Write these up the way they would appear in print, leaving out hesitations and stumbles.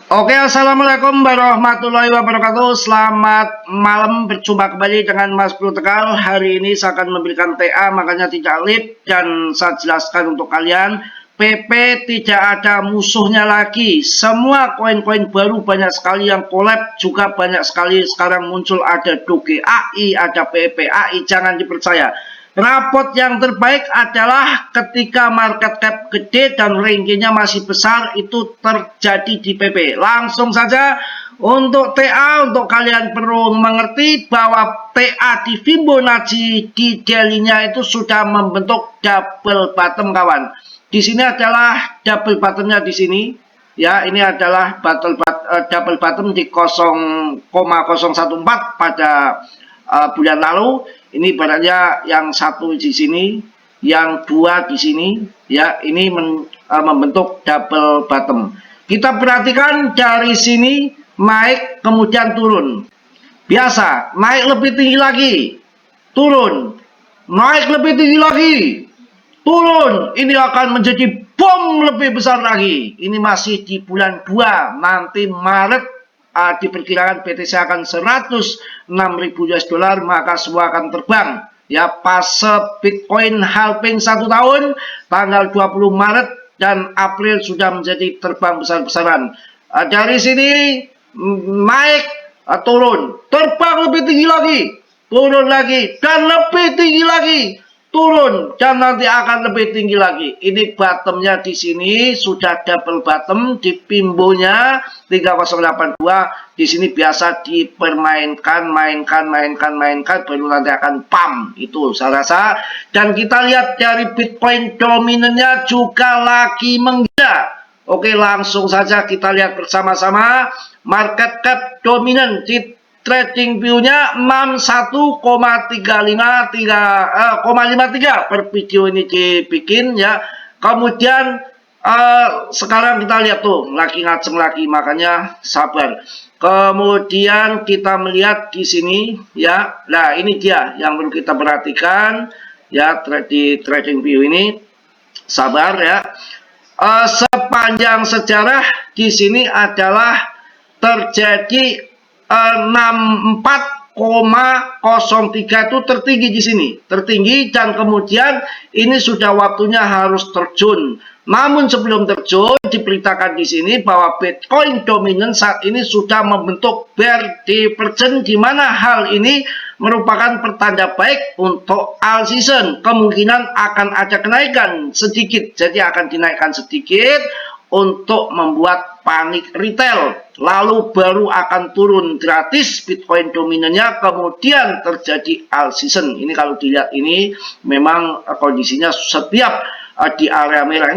Oke, assalamualaikum warahmatullahi wabarakatuh. Selamat malam, berjumpa kembali dengan Mas Bro Tegal. Hari ini saya akan memberikan TA, makanya tidak lip, dan saya jelaskan untuk kalian. PP tidak ada musuhnya lagi. Semua koin-koin baru banyak sekali yang collab, juga banyak sekali sekarang muncul, ada Doge AI, ada PP AI, jangan dipercaya. Rapot yang terbaik adalah ketika market cap gede dan rankingnya masih besar, itu terjadi di PP. Langsung saja untuk TA, untuk kalian perlu mengerti bahwa TA di Fibonacci di daily-nya itu sudah membentuk double bottom, kawan. Di sini adalah double bottomnya di sini. Ya, ini adalah double bottom di 0,014 pada bulan lalu. Ini ibaratnya yang satu di sini, yang dua di sini, ya, ini membentuk double bottom. Kita perhatikan dari sini naik kemudian turun. Biasa, naik lebih tinggi lagi, turun, naik lebih tinggi lagi, turun. Ini akan menjadi bom lebih besar lagi. Ini masih di bulan 2, nanti Maret diperkirakan BTC akan 106.000 US dollar, maka semua akan terbang. Ya, pas Bitcoin halving 1 tahun, tanggal 20 Maret dan April sudah menjadi terbang besar-besaran. Dari sini naik, turun, terbang lebih tinggi lagi, turun lagi, dan lebih tinggi lagi, turun, dan nanti akan lebih tinggi lagi. Ini bottomnya di sini sudah double bottom, di pimbonya 3082. Di sini biasa dipermainkan, mainkan, baru nanti akan pump. Itu saya rasa. Dan kita lihat dari Bitcoin dominannya juga lagi menggila. Oke, langsung saja kita lihat bersama-sama market cap dominan di trading view-nya 61,53 per video ini dibikin, ya. Kemudian sekarang kita lihat tuh lagi ngaceng lagi, makanya sabar. Kemudian kita melihat di sini, ya. Nah, ini dia yang perlu kita perhatikan, ya, di trading view ini. Sabar, ya. Sepanjang sejarah di sini adalah terjadi 64,03 itu tertinggi di sini, tertinggi, dan kemudian ini sudah waktunya harus terjun. Namun sebelum terjun, diberitakan di sini bahwa Bitcoin dominant saat ini sudah membentuk bear divergence, di mana hal ini merupakan pertanda baik untuk all season. Kemungkinan akan ada kenaikan sedikit, jadi akan dinaikkan sedikit untuk membuat panik retail, lalu baru akan turun gratis Bitcoin dominannya, kemudian terjadi all season. Ini kalau dilihat ini memang kondisinya setiap di area merah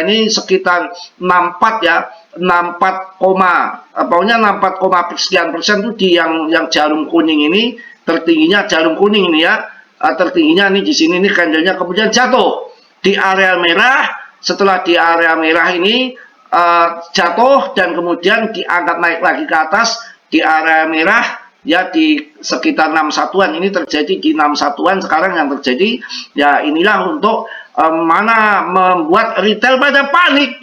ini, sekitar 64, ya, 64, pokoknya 64, sekian persen tuh di yang jarum kuning ini, tertingginya jarum kuning ini, ya, tertingginya ini di sini, ini candlenya kemudian jatuh di area merah. Setelah di area merah ini jatuh dan kemudian diangkat naik lagi ke atas di area merah, ya, di sekitar 61-an. Ini terjadi di 61-an sekarang yang terjadi, ya. Inilah untuk mana membuat retail pada panik,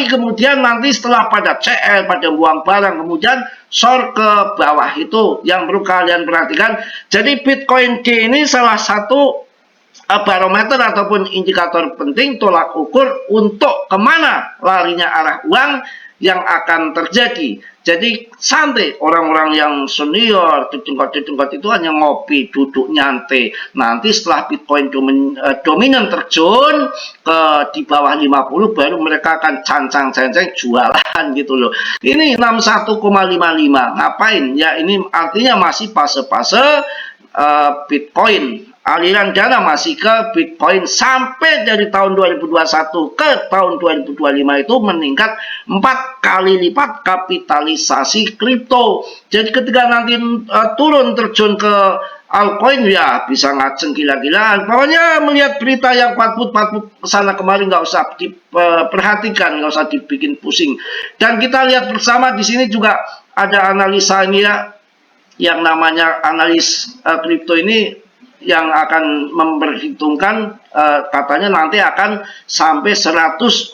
kemudian nanti setelah pada CL, pada buang barang, kemudian short ke bawah. Itu yang perlu kalian perhatikan. Jadi Bitcoin D ini salah satu barometer ataupun indikator penting, tolak ukur untuk kemana larinya arah uang yang akan terjadi. Jadi santai, orang-orang yang senior dedengkot itu hanya ngopi, duduk nyantai. Nanti setelah Bitcoin dominan terjun ke di bawah 50, baru mereka akan cancang-cancang jualan gitu loh. Ini 61,55, ngapain? Ya, ini artinya masih fase-fase Bitcoin. Aliran dana masih ke Bitcoin sampai dari tahun 2021 ke tahun 2025 itu meningkat 4 kali lipat kapitalisasi kripto. Jadi ketika nanti turun terjun ke altcoin, ya bisa ngaceng gila-gilaan. Pokoknya melihat berita yang patput kesana kemari nggak usah diperhatikan, nggak usah dibikin pusing. Dan kita lihat bersama di sini juga ada analisanya, yang namanya analis kripto ini, yang akan memperhitungkan katanya nanti akan sampai 100,06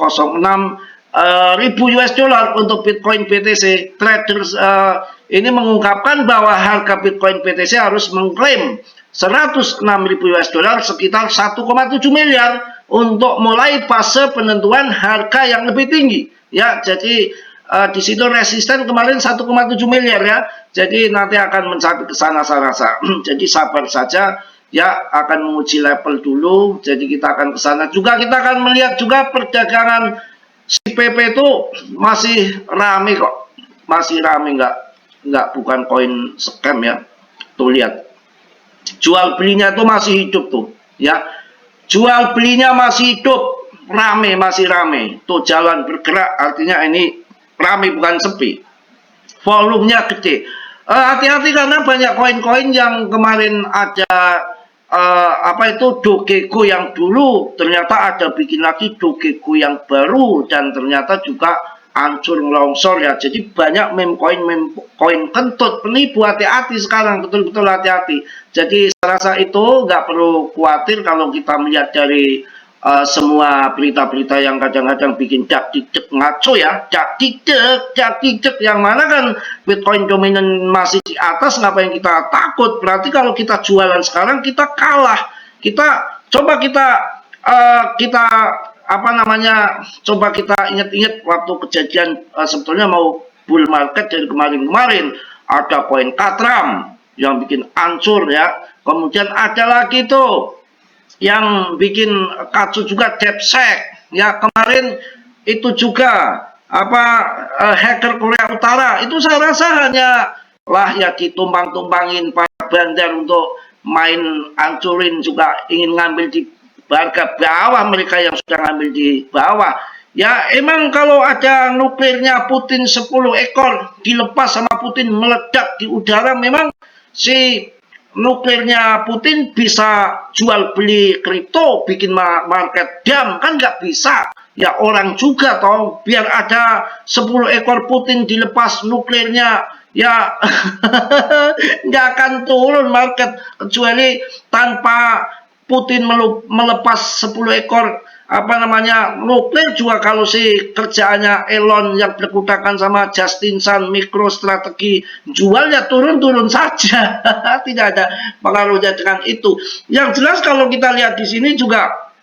ribu US dollar untuk Bitcoin BTC. Traders ini mengungkapkan bahwa harga Bitcoin BTC harus mengklaim 106.000 US dollar, sekitar 1,7 miliar untuk mulai fase penentuan harga yang lebih tinggi. Ya, jadi di situ resisten kemarin 1,7 miliar ya. Jadi nanti akan mencapai ke sana saya rasa. Jadi sabar saja ya, akan menguji level dulu. Jadi kita akan ke sana. Juga kita akan melihat juga perdagangan si PP itu masih rame kok. Masih rame, nggak bukan koin scam ya. Tuh lihat. Jual belinya itu masih hidup tuh ya. Jual belinya masih hidup, rame, masih rame. Tuh jalan bergerak, artinya ini rame bukan sepi. Volumenya gede. Hati-hati karena banyak koin-koin yang kemarin ada Dogeco yang dulu, ternyata ada bikin lagi Dogeco yang baru dan ternyata juga hancur longsor ya. Jadi banyak meme koin kentut penipu. Hati-hati sekarang, betul-betul hati-hati. Jadi saya rasa itu nggak perlu khawatir kalau kita melihat dari semua berita-berita yang kadang-kadang bikin dak-didek ngaco ya, dak-didek yang mana kan Bitcoin dominan masih di atas, ngapain kita takut? Berarti kalau kita jualan sekarang kita kalah. Coba kita coba kita ingat-ingat waktu kejadian sebetulnya mau bull market dari kemarin-kemarin, ada koin Katram yang bikin hancur ya. Kemudian ada lagi tuh yang bikin kacau juga DeepSeek ya, kemarin itu juga hacker Korea Utara. Itu saya rasa hanya lah ya ditumpang-tumpangin para bandar untuk main hancurin, juga ingin ngambil di harga bawah mereka yang sudah ngambil di bawah. Ya emang kalau ada nuklirnya Putin 10 ekor dilepas sama Putin meledak di udara, memang si nuklirnya Putin bisa jual beli kripto, bikin market dam, kan nggak bisa. Ya orang juga toh, biar ada 10 ekor Putin dilepas nuklirnya, ya nggak akan turun market, kecuali tanpa Putin melepas 10 ekor nuklir juga. Kalau si kerjaannya Elon yang berkutakan sama Justin Sun MicroStrategy jualnya turun-turun saja. Tidak ada pengaruhnya dengan itu. Yang jelas kalau kita lihat di sini juga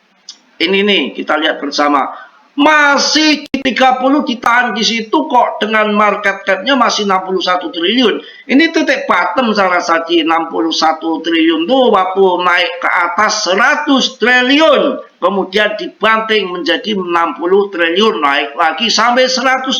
ini nih, kita lihat bersama masih di 30 ditahan di situ kok, dengan market cap-nya masih 61 triliun. Ini titik bottom saya rasa di 61 triliun tuh waktu naik ke atas 100 triliun. Kemudian dibanting menjadi 60 triliun, naik lagi sampai 150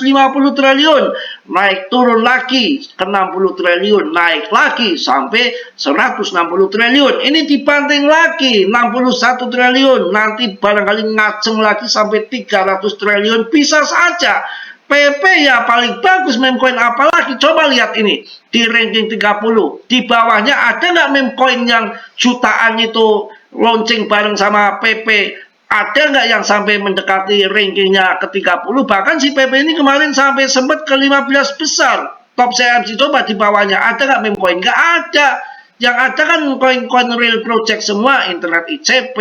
triliun, naik turun lagi ke 60 triliun, naik lagi sampai 160 triliun. Ini dibanting lagi 61 triliun, nanti barangkali ngaceng lagi sampai 300 triliun, bisa saja. PP ya paling bagus meme coin, apalagi coba lihat ini di ranking 30, di bawahnya ada nggak meme coin yang jutaan itu launching bareng sama PP? Ada nggak yang sampai mendekati rankingnya ke 30? Bahkan si PP ini kemarin sampai sempat ke 15 besar top CMC. Coba di bawahnya ada nggak meme coin? Nggak ada. Yang ada kan koin-koin real project semua, Internet ICP,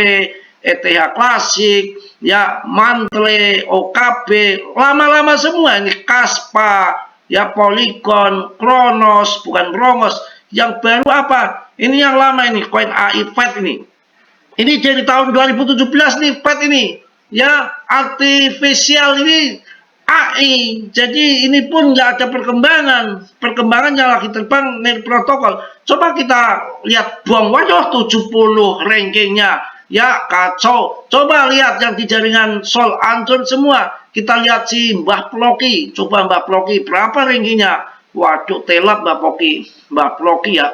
ETH Classic, ya Mantle, OKB, lama-lama semua ini, Kaspa, ya Polygon, Kronos, bukan Krongos. Yang baru apa? Ini yang lama ini, koin AI Fed ini. Ini dari tahun 2017 nih, Fed ini. Ya, artificial ini AI. Jadi ini pun nggak ada perkembangan. Perkembangan yang lagi terbang nih protokol. Coba kita lihat buang waduh 70 rankingnya. Ya kacau. Coba lihat yang di jaringan Sol hancur semua. Kita lihat si Mbah Ploki. Coba Mbah Ploki berapa rankingnya? Waduh telap Mbah Ploki ya.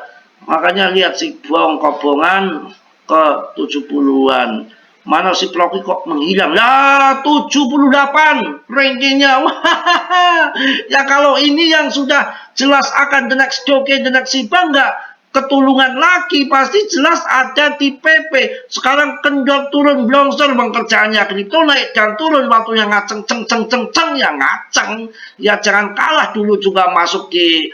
Makanya lihat si buang kobongan ke 70-an. Mana si Ploki kok menghilang? Lah 78 rankingnya. Wah, ya kalau ini yang sudah jelas akan the next Doge, the next Shiba, nggak ketulungan lagi, pasti jelas ada di PP. Sekarang kendor turun blongsor, bang, kerjaannya kripto naik dan turun, waktunya ngaceng ceng ya ngaceng. Ya jangan kalah, dulu juga masuk di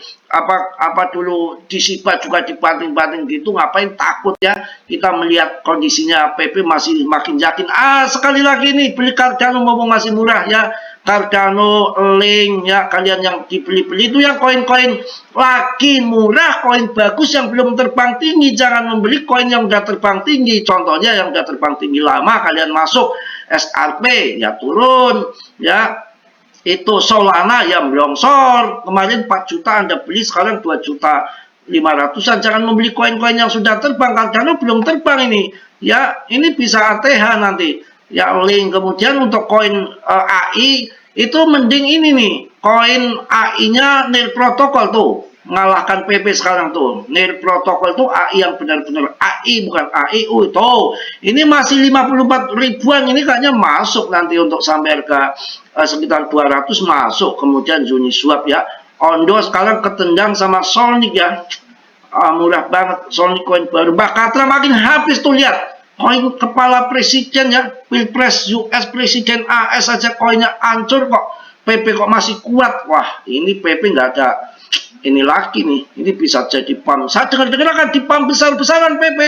dulu di Shiba juga dibanting-banting gitu, ngapain takut ya. Kita melihat kondisinya PP masih makin yakin. Sekali lagi nih beli Cardano ngomong masih murah ya. Cardano, Link, ya kalian yang dibeli-beli itu yang koin-koin lagi murah, koin bagus yang belum terbang tinggi. Jangan membeli koin yang udah terbang tinggi. Contohnya yang udah terbang tinggi lama kalian masuk SRP ya turun, ya itu Solana yang longsor kemarin 4 juta Anda beli, sekarang 2 juta 500-an. Jangan membeli koin-koin yang sudah terbang, karena belum terbang ini ya, ini bisa ATH nanti ya. Link. Kemudian untuk koin AI itu mending ini nih, koin AI-nya NIR Protocol tuh mengalahkan PP sekarang tuh. NIR Protocol tuh AI yang benar-benar AI, bukan AIU tuh. Ini masih 54 ribuan, ini kayaknya masuk nanti untuk sampai harga sekitar 200 masuk. Kemudian Uniswap ya, Ondo sekarang ketendang sama Solnik ya. Murah banget Solnik koin baru. Bakatra makin habis tuh, lihat. Koin kepala presiden ya, Pilpres US Presiden AS aja koinnya hancur kok. PP kok masih kuat. Wah, ini PP nggak ada ini lagi nih. Ini bisa jadi pump. Saya dengar-dengar akan di pump besar-besaran PP.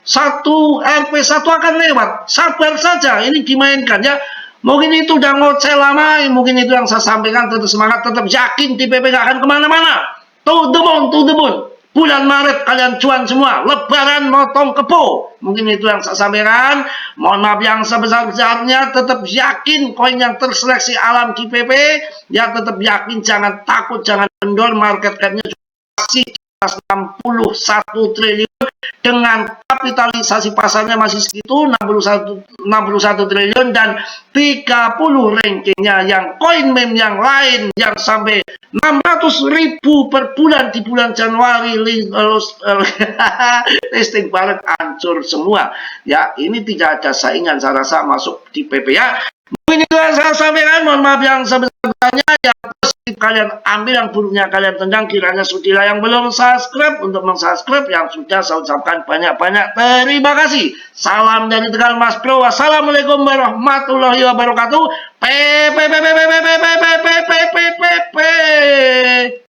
RP1 akan lewat. Sabar saja, ini dimainkan ya. Mungkin itu udah ngoceh lama, mungkin itu yang saya sampaikan. Tetap semangat, tetap yakin di PP nggak akan kemana-mana. To the moon, to the moon. Bulan Maret kalian cuan semua, lebaran motong kepo. Mungkin itu yang saya sampaikan. Mohon maaf yang sebesar-besarnya, tetap yakin koin yang terseleksi alam di PP. Ya tetap yakin, jangan takut, jangan kendor. Market cap-nya masih 61 triliun dengan kapitalisasi pasarnya masih segitu 61 triliun dan 30 rankingnya. Yang koin meme yang lain yang sampai 600.000 per bulan di bulan Januari listing bareng hancur semua ya. Ini tidak ada saingan saya rasa masuk di PP ya. Mungkin itu yang saya sampaikan. Mohon maaf yang sebesar-besarnya. Yang positif kalian ambil, yang buruknya kalian tendang. Kiranya sudilah yang belum subscribe untuk mensubscribe, yang sudah saya ucapkan banyak-banyak terima kasih. Salam dari Tegal Mas Bro. Wassalamualaikum warahmatullahi wabarakatuh.